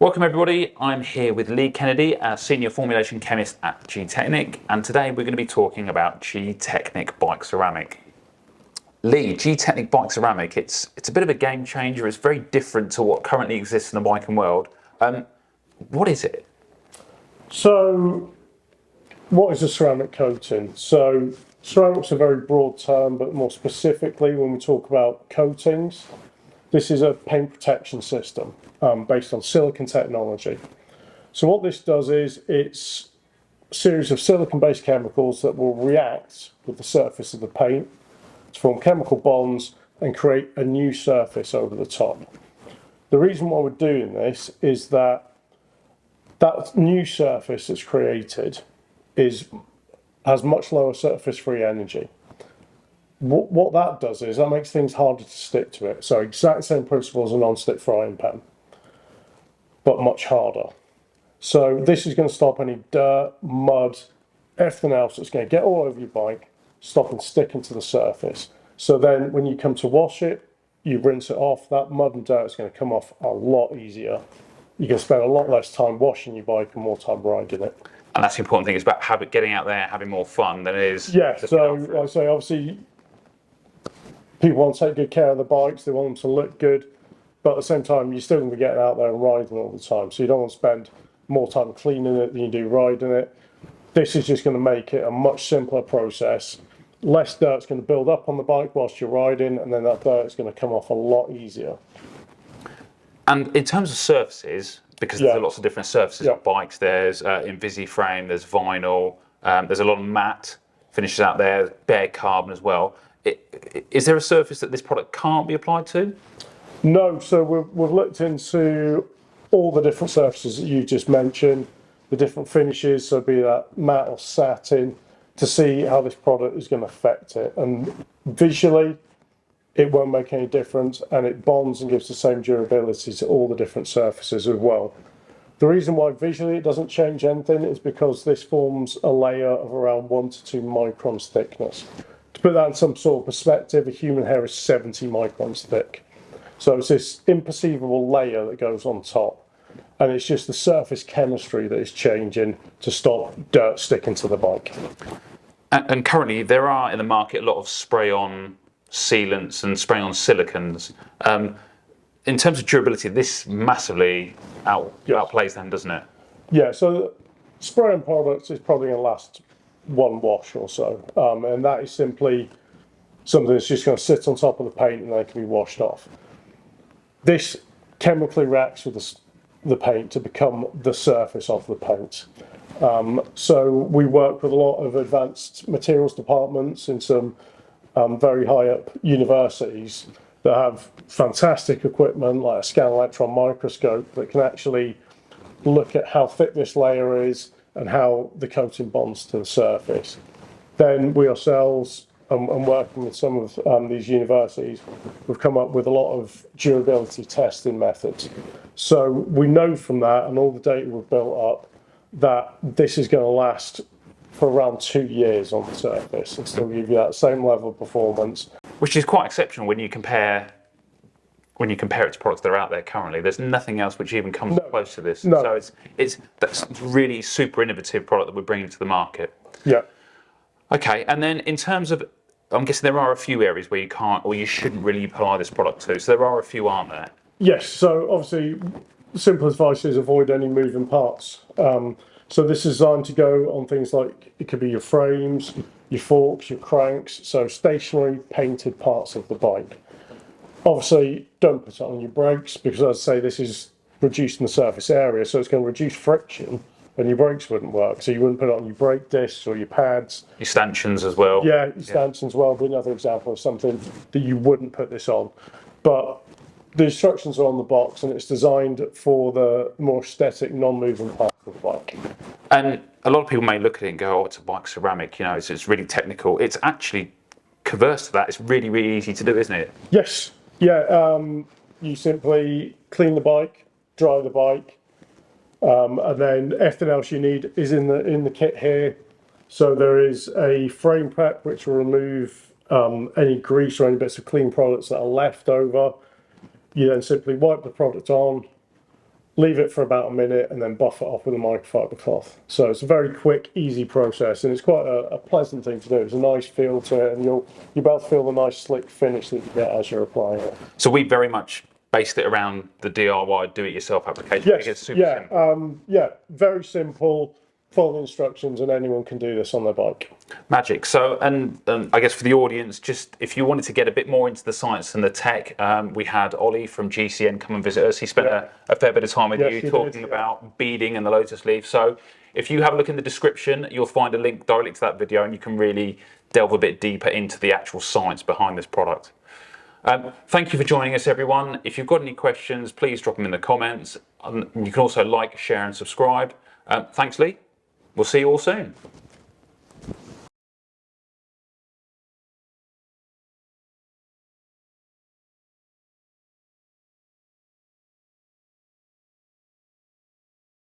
Welcome everybody, I'm here with Lee Kennedy, a Senior Formulation Chemist at Gtechnic, and today we're going to be talking about Gtechnic Bike Ceramic. Lee, Gtechnic Bike Ceramic, it's a bit of a game changer, it's very different to what currently exists in the biking world. What is it? So, what is a ceramic coating? So, ceramic's a very broad term, but more specifically when we talk about coatings, this is a paint protection system based on silicone technology. So what this does is it's a series of silicone-based chemicals that will react with the surface of the paint to form chemical bonds and create a new surface over the top. The reason why we're doing this is that new surface that's created has much lower surface free energy. What that does is that makes things harder to stick to it. So exact same principle as a non-stick frying pan, but much harder. So this is going to stop any dirt, mud, everything else that's going to get all over your bike, stop and stick into the surface. So then when you come to wash it, you rinse it off, that mud and dirt is going to come off a lot easier. You can spend a lot less time washing your bike and more time riding it. And that's the important thing, it's about getting out there, having more fun than it is. Yeah, so like I say, obviously, people want to take good care of the bikes, they want them to look good, but at the same time, you're still going to be getting out there and riding all the time. So you don't want to spend more time cleaning it than you do riding it. This is just going to make it a much simpler process. Less dirt's going to build up on the bike whilst you're riding, and then that dirt is going to come off a lot easier. And in terms of surfaces, because there's lots of different surfaces on bikes, there's Invisiframe, there's vinyl, there's a lot of matte finishes out there, bare carbon as well. Is there a surface that this product can't be applied to? No, so we've looked into all the different surfaces that you just mentioned, the different finishes, so be that matte or satin, to see how this product is going to affect it. And visually, it won't make any difference, and it bonds and gives the same durability to all the different surfaces as well. The reason why visually it doesn't change anything is because this forms a layer of around 1 to 2 microns thickness. To put that in some sort of perspective, a human hair is 70 microns thick. So it's this imperceivable layer that goes on top, and it's just the surface chemistry that is changing to stop dirt sticking to the bike. And currently there are in the market a lot of spray-on sealants and spray-on silicones. In terms of durability, this massively outplays them, doesn't it? Yeah, so spray-on products is probably going to last one wash or so, and that is simply something that's just going to sit on top of the paint and then can be washed off. This chemically reacts with the paint to become the surface of the paint. So we work with a lot of advanced materials departments in some very high up universities that have fantastic equipment like a scan electron microscope that can actually look at how thick this layer is and how the coating bonds to the surface. Then we ourselves, and working with some of these universities, we've come up with a lot of durability testing methods. So we know from that and all the data we've built up that this is going to last for around 2 years on the surface and still give you that same level of performance. Which is quite exceptional when you compare it to products that are out there currently. There's nothing else which even comes close to this. No. So that's really super innovative product that we're bringing to the market. Yeah. Okay, and then in terms of, I'm guessing there are a few areas where you can't or you shouldn't really apply this product to. So there are a few, aren't there? Yes, so obviously the simple advice is avoid any moving parts. So this is designed to go on things like, it could be your frames, your forks, your cranks, so stationary painted parts of the bike. Obviously don't put it on your brakes because, as I say, this is reducing the surface area, so it's going to reduce friction and your brakes wouldn't work. So you wouldn't put it on your brake discs or your pads. Your stanchions as well. Yeah, your stanchions as well would be another example of something that you wouldn't put this on. But the instructions are on the box and it's designed for the more aesthetic, non-moving part of the bike. And a lot of people may look at it and go, oh, it's a bike ceramic, you know, it's really technical. It's actually converse to that. It's really, really easy to do, isn't it? Yes. Yeah. You simply clean the bike, dry the bike, and then everything else you need is in the kit here. So there is a frame prep which will remove any grease or any bits of clean products that are left over. You then simply wipe the product on, leave it for about a minute, and then buff it off with a microfiber cloth. So it's a very quick, easy process, and it's quite a pleasant thing to do. It's a nice feel to it, and you'll be able to feel the nice slick finish that you get as you're applying it. So we very much based it around the DIY, do-it-yourself application. Yes, It's super simple. yeah, very simple. Follow the instructions, and anyone can do this on their bike. Magic. So, and I guess for the audience, just if you wanted to get a bit more into the science and the tech, we had Ollie from GCN come and visit us. He spent a fair bit of time with you talking about beading and the lotus leaf. So if you have a look in the description, you'll find a link directly to that video, and you can really delve a bit deeper into the actual science behind this product. Thank you for joining us, everyone. If you've got any questions, please drop them in the comments. You can also like, share and subscribe. Thanks, Lee. We'll see you all soon.